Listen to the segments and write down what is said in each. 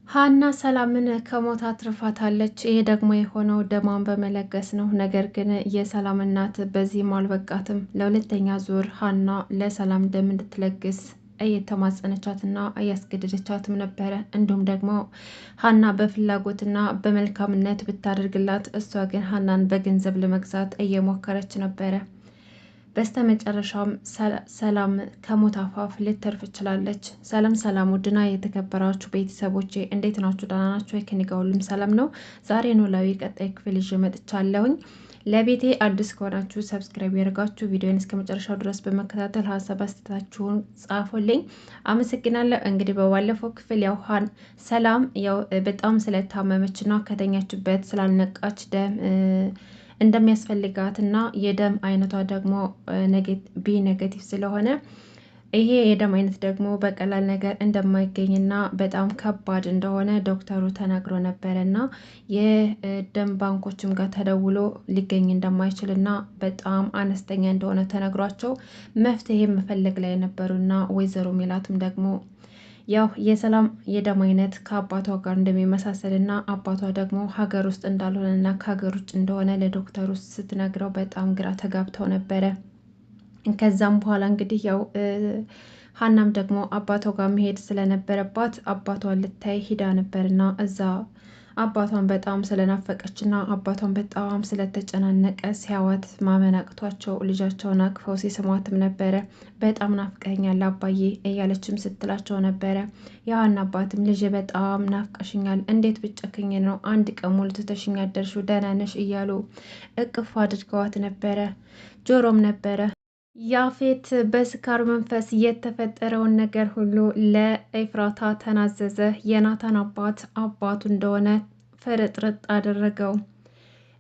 ሀና ሰላምን ከሞት አትርፋታለች። ይሄ ደግሞ የሆነው ደሟን በመለገስ ነው። ነገር ግን የሰላም እናት በዚህም አልበቃትም። ለሁለተኛ ዙር ሀና ለሰላም ደም እንድትለግስ እየተማጸነቻትና እያስገደደቻትም ነበረ። እንዲሁም ደግሞ ሀና በፍላጎትና በመልካምነት ብታደርግላት፣ እሷ ግን ሀናን በገንዘብ ለመግዛት እየሞከረች ነበረ። በስተመጨረሻም ሰላም ከሞት አፋፍ ልትተርፍ ችላለች። ሰላም ውድና የተከበራችሁ ቤተሰቦቼ እንዴት ናችሁ? ደህና ናችሁ? ከእኔ ጋር ሁሉም ሰላም ነው። ዛሬ ኖላዊ ቀጣይ ክፍል ይዤ መጥቻለሁኝ። ለቤቴ አዲስ ከሆናችሁ ሰብስክራይብ ያደርጋችሁ ቪዲዮን እስከ መጨረሻው ድረስ በመከታተል ሀሳብ አስተያየታችሁን ጻፉልኝ። አመሰግናለሁ። እንግዲህ በባለፈው ክፍል ሰላም በጣም ስለታመመችና ከተኛችበት ስላልነቃች ደም እንደሚያስፈልጋት እና የደም አይነቷ ደግሞ ቢ ኔጌቲቭ ስለሆነ ይሄ የደም አይነት ደግሞ በቀላል ነገር እንደማይገኝና በጣም ከባድ እንደሆነ ዶክተሩ ተናግሮ ነበረ እና የደም ባንኮችም ጋር ተደውሎ ሊገኝ እንደማይችል እና በጣም አነስተኛ እንደሆነ ተነግሯቸው መፍትሄ መፈለግ ላይ ነበሩና ወይዘሮ ሜላትም ደግሞ ያው የሰላም የደም አይነት ከአባቷ ጋር እንደሚመሳሰልና አባቷ ደግሞ ሀገር ውስጥ እንዳልሆነና ከሀገር ውጭ እንደሆነ ለዶክተሩ ስትነግረው በጣም ግራ ተጋብተው ነበረ። ከዛም በኋላ እንግዲህ ያው ሀናም ደግሞ አባቷ ጋር መሄድ ስለነበረባት አባቷን ልታይ ሂዳ ነበርና እዛ አባቷን በጣም ስለናፈቀችና አባቷን በጣም ስለተጨናነቀ ሲያዋት ማመን አቅቷቸው ልጃቸውን አቅፈው ሲስሟትም ነበረ። በጣም ናፍቀኛል አባዬ እያለችም ስትላቸው ነበረ። የሀና አባትም ልጅ በጣም ናፍቀሽኛል፣ እንዴት ብጨክኝ ነው አንድ ቀን ሙሉ ትተሽኝ ያደርሽው? ደህና ነሽ እያሉ እቅፍ አድርገዋት ነበረ። ጆሮም ነበረ ያፌት በስካር መንፈስ የተፈጠረውን ነገር ሁሉ ለኤፍራታ ተናዘዘ። የናታን አባቱ እንደሆነ ፍርጥርጥ አደረገው።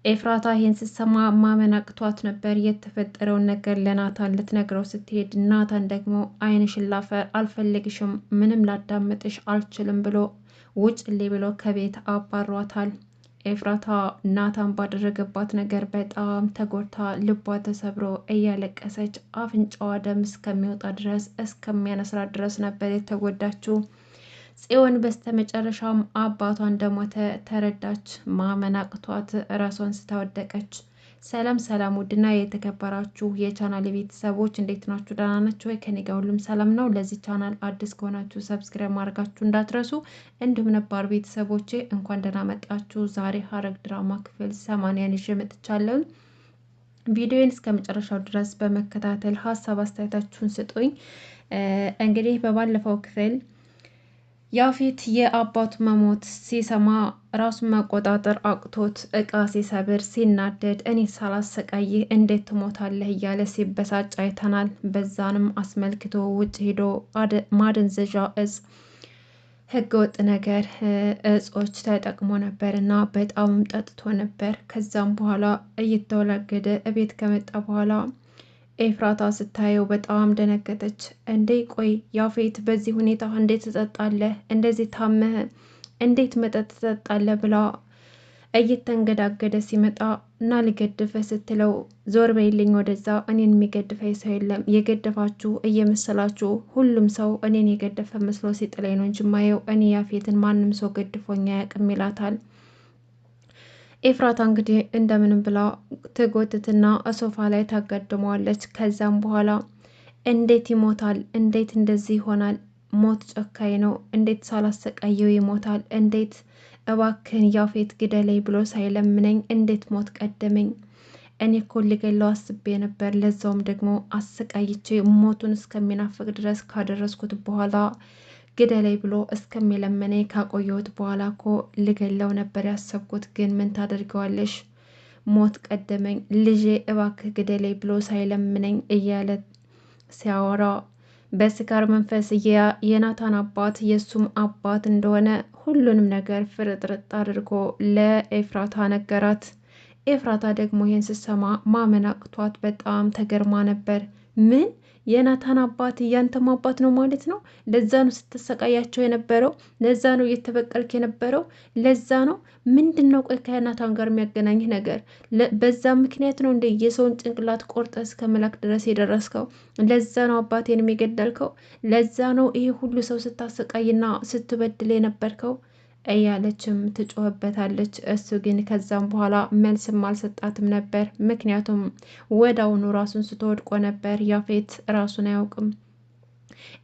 ኤፍራታ ይህን ስትሰማ ማመን አቅቷት ነበር። የተፈጠረውን ነገር ለናታን ልትነግረው ስትሄድ ናታን ደግሞ ዓይንሽን ላፈር፣ አልፈልግሽም፣ ምንም ላዳምጥሽ አልችልም ብሎ ውጭልኝ ብሎ ከቤት አባሯታል። ኤፍራታ ናታን ባደረገባት ነገር በጣም ተጎድታ ልቧ ተሰብሮ እያለቀሰች አፍንጫዋ ደም እስከሚወጣ ድረስ እስከሚያነስራት ድረስ ነበር የተጎዳችው። ጽዮን በስተመጨረሻም አባቷ እንደሞተ ተረዳች። ማመን አቅቷት ራሷን ስታወደቀች። ሰላም ውድና የተከበራችሁ የቻናል ቤተሰቦች እንዴት ናችሁ? ደህና ናችሁ ወይ? ከኔ ጋር ሁሉም ሰላም ነው። ለዚህ ቻናል አዲስ ከሆናችሁ ሰብስክራይብ ማድረጋችሁ እንዳትረሱ፣ እንዲሁም ነባር ቤተሰቦቼ እንኳን ደህና መጣችሁ። ዛሬ ሐረግ ድራማ ክፍል 80 ይዤ መጥቻለሁ። ቪዲዮን እስከ መጨረሻው ድረስ በመከታተል ሀሳብ አስተያየታችሁን ስጡኝ። እንግዲህ በባለፈው ክፍል ያፌት የአባቱ መሞት ሲሰማ ራሱን መቆጣጠር አቅቶት እቃ ሲሰብር ሲናደድ እኔ ሳላሰቃይህ እንዴት ትሞታለህ እያለ ሲበሳጭ አይተናል። በዛንም አስመልክቶ ውጭ ሄዶ ማደንዘዣ እጽ ህገወጥ ነገር እጾች ተጠቅሞ ነበር እና በጣምም ጠጥቶ ነበር። ከዛም በኋላ እየተወላገደ እቤት ከመጣ በኋላ ኤፍራታ ስታየው በጣም ደነገጠች። እንዴ ቆይ ያፌት በዚህ ሁኔታ እንዴት ትጠጣለህ? እንደዚህ ታመህ እንዴት መጠጥ ትጠጣለህ? ብላ እየተንገዳገደ ሲመጣ እና ሊገድፈ ስትለው ዞር በይልኝ ወደዛ፣ እኔን የሚገድፈኝ ሰው የለም፣ የገደፋችሁ እየመሰላችሁ ሁሉም ሰው እኔን የገደፈ መስሎ ሲጥለኝ ነው እንጂ ማየው እኔ ያፌትን ማንም ሰው ገድፎኝ አያውቅም ይላታል። ኤፍራታ እንግዲህ እንደምንም ብላ ትጎትትና ሶፋ ላይ ታጋድመዋለች። ከዛም በኋላ እንዴት ይሞታል? እንዴት እንደዚህ ይሆናል? ሞት ጨካኝ ነው። እንዴት ሳላሰቃየው ይሞታል? እንዴት እባክህን ያፌት ግደለኝ ብሎ ሳይለምነኝ እንዴት ሞት ቀደመኝ? እኔ እኮ ልገለው አስቤ ነበር። ለዛውም ደግሞ አሰቃይቼ ሞቱን እስከሚናፍቅ ድረስ ካደረስኩት በኋላ ግደለኝ ብሎ እስከሚለምነኝ ካቆየሁት በኋላ እኮ ልገለው ነበር ያሰብኩት። ግን ምን ታደርገዋለሽ? ሞት ቀደመኝ። ልጄ እባክህ ግደለኝ ብሎ ሳይለምነኝ እያለ ሲያወራ በስካር መንፈስ የናታን አባት የእሱም አባት እንደሆነ ሁሉንም ነገር ፍርጥርጥ አድርጎ ለኤፍራታ ነገራት። ኤፍራታ ደግሞ ይህን ስትሰማ ማመን አቅቷት በጣም ተገርማ ነበር። ምን የናታን አባት ያንተም አባት ነው ማለት ነው? ለዛ ነው ስትሰቃያቸው የነበረው? ለዛ ነው እየተበቀልክ የነበረው? ለዛ ነው ምንድን ነው? ቆይ ከናታን ጋር የሚያገናኝህ ነገር በዛ ምክንያት ነው እንደ የሰውን ጭንቅላት ቆርጠ እስከ መላክ ድረስ የደረስከው? ለዛ ነው አባቴን የሚገደልከው? ለዛ ነው ይሄ ሁሉ ሰው ስታሰቃይና ስትበድል የነበርከው? እያለችም ትጮህበታለች። እሱ ግን ከዛም በኋላ መልስም አልሰጣትም ነበር። ምክንያቱም ወዳውኑ ራሱን ስትወድቆ ነበር። ያፌት ራሱን አያውቅም።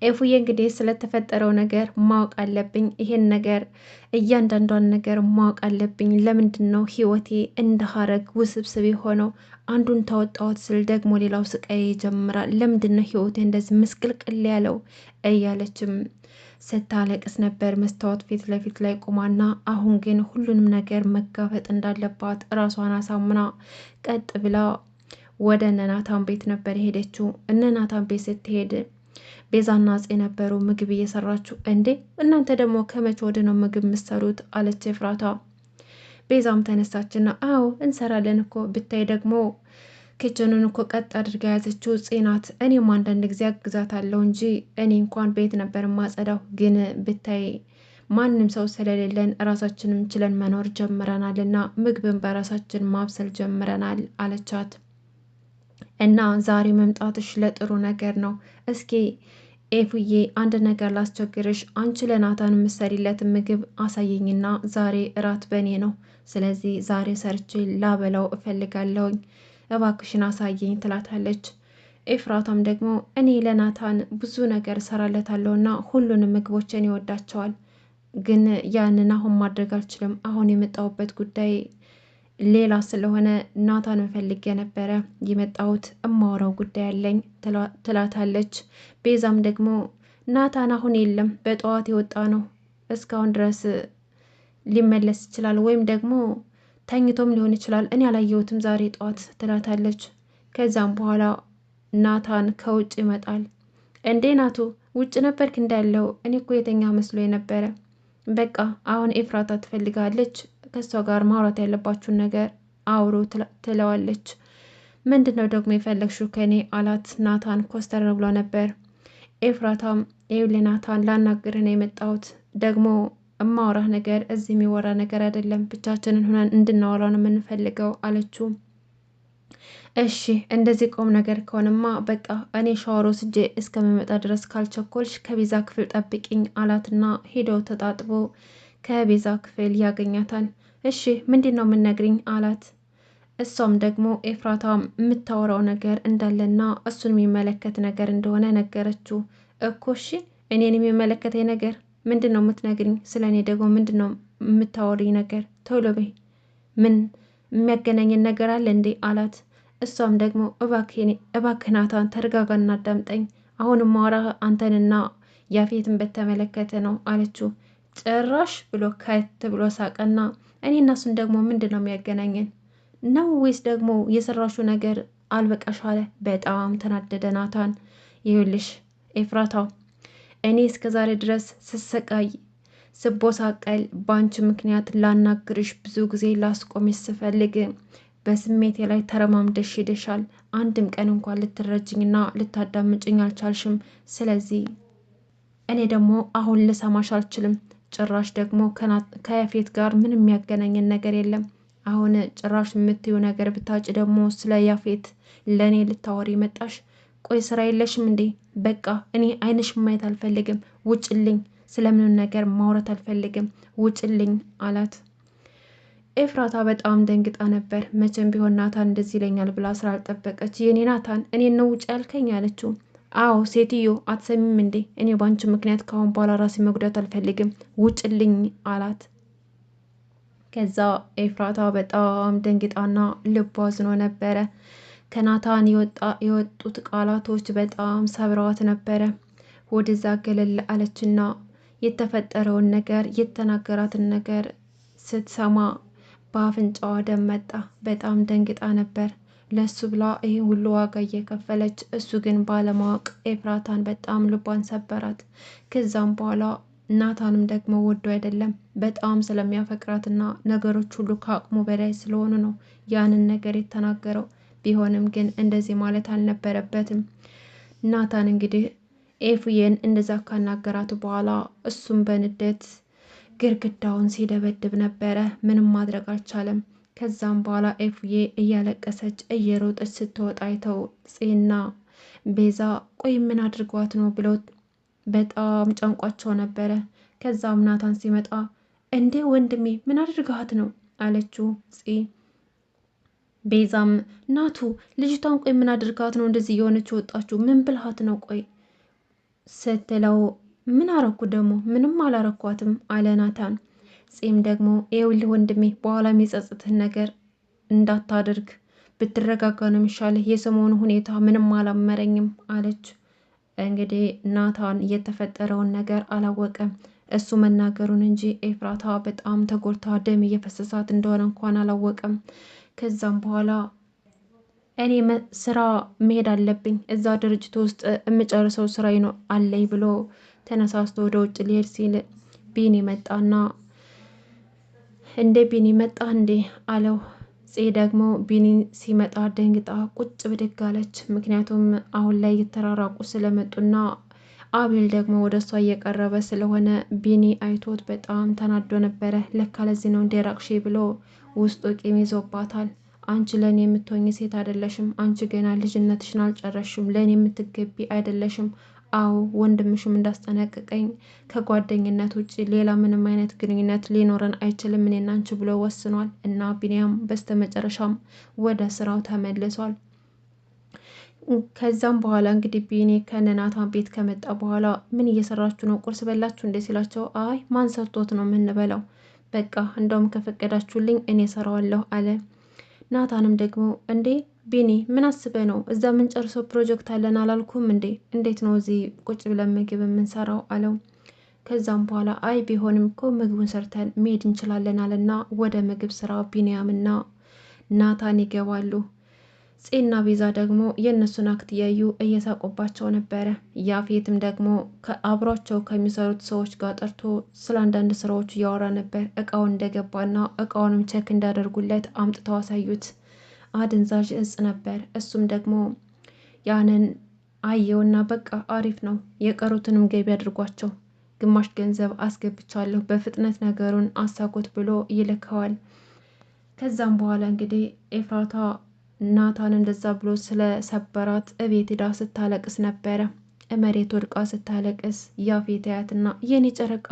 ኤፉዬ እንግዲህ ስለተፈጠረው ነገር ማወቅ አለብኝ፣ ይሄን ነገር እያንዳንዷን ነገር ማወቅ አለብኝ። ለምንድን ነው ህይወቴ እንደ ሀረግ ውስብስብ የሆነው? አንዱን ታወጣሁት ስል ደግሞ ሌላው ስቃይ ይጀምራል። ለምንድን ነው ህይወቴ እንደዚህ ምስቅልቅል ያለው? እያለችም ስታለቅስ ነበር መስታወት ፊት ለፊት ላይ ቁማና። አሁን ግን ሁሉንም ነገር መጋፈጥ እንዳለባት ራሷን አሳምና ቀጥ ብላ ወደ እነናታን ቤት ነበር የሄደችው። እነናታን ቤት ስትሄድ ቤዛና አፄ ነበሩ ምግብ እየሰራችሁ። እንዴ እናንተ ደግሞ ከመቼ ወደ ነው ምግብ የምትሰሩት? አለች ኤፍራታ። ቤዛም ተነሳችና አዎ እንሰራለን እኮ ብታይ ደግሞ ኪችኑን እኮ ቀጥ አድርጋ የያዘችው ጽናት። እኔም አንዳንድ ጊዜ አግዛታለሁ እንጂ እኔ እንኳን ቤት ነበር ማጸዳው። ግን ብታይ ማንም ሰው ስለሌለን ራሳችንም ችለን መኖር ጀምረናል እና ምግብን በራሳችን ማብሰል ጀምረናል አለቻት። እና ዛሬ መምጣትሽ ለጥሩ ነገር ነው። እስኪ ኤፉዬ አንድ ነገር ላስቸግርሽ። አንቺ ለናታን የምትሰሪለትን ምግብ አሳየኝና ዛሬ እራት በእኔ ነው። ስለዚህ ዛሬ ሰርቼ ላበላው እፈልጋለሁኝ፣ እባክሽን አሳየኝ ትላታለች። ኤፍራታም ደግሞ እኔ ለናታን ብዙ ነገር እሰራለታለሁና ሁሉንም ምግቦችን ይወዳቸዋል፣ ግን ያንን አሁን ማድረግ አልችልም። አሁን የመጣሁበት ጉዳይ ሌላ ስለሆነ ናታንን ፈልጌ ነበረ የመጣሁት፣ እማወራው ጉዳይ አለኝ ትላታለች። ቤዛም ደግሞ ናታን አሁን የለም፣ በጠዋት የወጣ ነው፣ እስካሁን ድረስ ሊመለስ ይችላል፣ ወይም ደግሞ ተኝቶም ሊሆን ይችላል፣ እኔ አላየሁትም ዛሬ ጠዋት ትላታለች። ከዛም በኋላ ናታን ከውጭ ይመጣል። እንዴ ናቱ ውጭ ነበርክ እንዳለው? እኔ እኮ የተኛ መስሎ ነበረ። በቃ አሁን ኤፍራታ ትፈልጋለች፣ ከሷ ጋር ማውራት ያለባችሁን ነገር አውሩ ትለዋለች። ምንድን ነው ደግሞ የፈለግሽው ከኔ አላት። ናታን ኮስተር ብሎ ነበር። ኤፍራታም ይኸውልህ ናታን ላናግርህ ነው የመጣሁት፣ ደግሞ እማወራህ ነገር እዚህ የሚወራ ነገር አይደለም፣ ብቻችንን ሆነን እንድናወራ ነው የምንፈልገው አለችው። እሺ እንደዚህ ቆም ነገር ከሆነማ በቃ እኔ ሻወር ወስጄ እስከምመጣ ድረስ ካልቸኮልሽ ከቤዛ ክፍል ጠብቂኝ አላትና ሄደው ተጣጥቦ ከቤዛ ክፍል ያገኛታል። እሺ ምንድን ነው የምነግሪኝ አላት። እሷም ደግሞ ኤፍራታ የምታወራው ነገር እንዳለና እሱን የሚመለከት ነገር እንደሆነ ነገረችው። እኮ እሺ እኔን የሚመለከተኝ ነገር ምንድን ነው የምትነግሪኝ? ስለ እኔ ደግሞ ምንድን ነው የምታወሪኝ ነገር? ቶሎ በይ፣ ምን የሚያገናኝን ነገር አለ እንዴ አላት። እሷም ደግሞ እባክህ ናታን ተረጋጋና አዳምጠኝ፣ አሁንም ማውራ አንተንና ያፌትን በተመለከተ ነው አለችው። ጭራሽ ብሎ ከት ብሎ ሳቀና እኔ እና እሱን ደግሞ ምንድን ነው የሚያገናኘን ነው? ወይስ ደግሞ የሰራሹ ነገር አልበቃሽ አለ። በጣም ተናደደ ናታን። ይኸውልሽ ኤፍራታው እኔ እስከ ዛሬ ድረስ ስሰቃይ ስቦሳቀል በአንቺ ምክንያት ላናግርሽ ብዙ ጊዜ ላስቆምሽ ስፈልግ በስሜቴ ላይ ተረማምደሽ ሄደሻል። አንድም ቀን እንኳን ልትረጅኝና ልታዳምጭኝ አልቻልሽም። ስለዚህ እኔ ደግሞ አሁን ልሰማሽ አልችልም። ጭራሽ ደግሞ ከያፌት ጋር ምንም የሚያገናኘን ነገር የለም። አሁን ጭራሽ የምትዩ ነገር ብታጭ ደግሞ ስለ ያፌት ለእኔ ልታወሪ መጣሽ። ቆይ ስራ የለሽም እንዴ? በቃ እኔ አይንሽ ማየት አልፈልግም፣ ውጭልኝ። ስለምንም ነገር ማውራት አልፈልግም፣ ውጭልኝ አላት። ኤፍራታ በጣም ደንግጣ ነበር። መቼም ቢሆን ናታን እንደዚህ ይለኛል ብላ ስላልጠበቀች የኔ ናታን እኔን ነው ውጭ ያልከኝ አለችው። አዎ ሴትዮ አትሰሚም እንዴ? እኔ ባንቺ ምክንያት ካሁን በኋላ ራሴ መጉዳት አልፈልግም፣ ውጭልኝ አላት። ከዛ ኤፍራታ በጣም ደንግጣና ልቧ አዝኖ ነበረ። ከናታን የወጡት ቃላቶች በጣም ሰብረዋት ነበረ። ወደዛ ገለል አለችና የተፈጠረውን ነገር የተናገራትን ነገር ስትሰማ በአፍንጫዋ ደም መጣ። በጣም ደንግጣ ነበር። ለሱ ብላ ይህ ሁሉ ዋጋ እየከፈለች፣ እሱ ግን ባለማወቅ ኤፍራታን በጣም ልቧን ሰበራት። ከዛም በኋላ ናታንም ደግሞ ወዶ አይደለም በጣም ስለሚያፈቅራትና ነገሮች ሁሉ ከአቅሙ በላይ ስለሆኑ ነው ያንን ነገር የተናገረው። ቢሆንም ግን እንደዚህ ማለት አልነበረበትም። ናታን እንግዲህ ኤፉዬን እንደዛ ካናገራት በኋላ እሱም በንዴት ግርግዳውን ሲደበድብ ነበረ። ምንም ማድረግ አልቻለም። ከዛም በኋላ ኤፉዬ እያለቀሰች እየሮጠች ስትወጣ አይተው ጽና ቤዛ ቆይ ምን አድርጓት ነው ብለው በጣም ጨንቋቸው ነበረ። ከዛም ናታን ሲመጣ እንዴ ወንድሜ ምን አድርገሃት ነው አለችው ፂ። ቤዛም ናቱ ልጅቷን ቆይ ምን አድርጋት ነው እንደዚህ የሆነች ወጣችሁ? ምን ብልሃት ነው ቆይ ስትለው ምን አረኩ ደግሞ? ምንም አላረኳትም አለ ናታን። ፂም ደግሞ ይኸውልህ ወንድሜ በኋላ የሚጸጽትህን ነገር እንዳታደርግ ብትረጋጋ ነው የሚሻልህ። የሰሞኑ ሁኔታ ምንም አላመረኝም አለች። እንግዲህ ናታን የተፈጠረውን ነገር አላወቀም። እሱ መናገሩን እንጂ ኤፍራታ በጣም ተጎድታ ደም እየፈሰሳት እንደሆነ እንኳን አላወቀም። ከዛም በኋላ እኔ ስራ መሄድ አለብኝ እዛ ድርጅት ውስጥ የምጨርሰው ስራ አለኝ ብሎ ተነሳስቶ ወደ ውጭ ሊሄድ ሲል ቢኒ መጣና እንዴ ቢኒ መጣ እንዴ አለው። ፄ ደግሞ ቢኒ ሲመጣ ደንግጣ ቁጭ ብድግ አለች። ምክንያቱም አሁን ላይ እየተራራቁ ስለመጡና አቤል ደግሞ ወደ እሷ እየቀረበ ስለሆነ ቢኒ አይቶት በጣም ተናዶ ነበረ። ለካ ለዚህ ነው እንደ ራቅሼ ብሎ ውስጡ ቂም ይዞባታል። አንቺ ለእኔ የምትሆኝ ሴት አይደለሽም። አንቺ ገና ልጅነትሽን አልጨረሽም። ለእኔ የምትገቢ አይደለሽም። አዎ ወንድምሽም እንዳስጠነቀቀኝ ከጓደኝነት ውጭ ሌላ ምንም አይነት ግንኙነት ሊኖረን አይችልም እኔና አንቺ ብሎ ወስኗል። እና ቢኒያም በስተመጨረሻም ወደ ስራው ተመልሷል። ከዛም በኋላ እንግዲህ ቢኒ ከነናታን ቤት ከመጣ በኋላ ምን እየሰራችሁ ነው? ቁርስ በላችሁ እንዴ ሲላቸው አይ ማን ሰርቶት ነው የምንበላው? በቃ እንደውም ከፈቀዳችሁልኝ እኔ ሰራዋለሁ አለ። ናታንም ደግሞ እንዴ ቢኒ ምን አስበ ነው? እዛ የምንጨርሰው ፕሮጀክት አለን አላልኩም እንዴ? እንዴት ነው እዚህ ቁጭ ብለን ምግብ የምንሰራው አለው። ከዛም በኋላ አይ ቢሆንም እኮ ምግቡን ሰርተን መሄድ እንችላለን አለና ወደ ምግብ ስራ ቢኒያምና ናታን ይገባሉ። ፄና ቤዛ ደግሞ የእነሱን አክት እያዩ እየሳቁባቸው ነበረ። ያፌትም ደግሞ አብሯቸው ከሚሰሩት ሰዎች ጋር ጠርቶ ስለ አንዳንድ ስራዎች እያወራ ነበር። እቃውን እንደገባና እቃውንም ቼክ እንዳደርጉለት አምጥተው አሳዩት። አደንዛዥ እጽ ነበር። እሱም ደግሞ ያንን አየውና በቃ አሪፍ ነው፣ የቀሩትንም ገቢ አድርጓቸው፣ ግማሽ ገንዘብ አስገብቻለሁ፣ በፍጥነት ነገሩን አሳኮት ብሎ ይልከዋል። ከዛም በኋላ እንግዲህ ኤፍራታ ናታን እንደዛ ብሎ ስለሰበራት እቤት ሄዳ ስታለቅስ ነበረ። መሬት ወድቃ ስታለቅስ ያፌት ያያትና የኔ ጨረቃ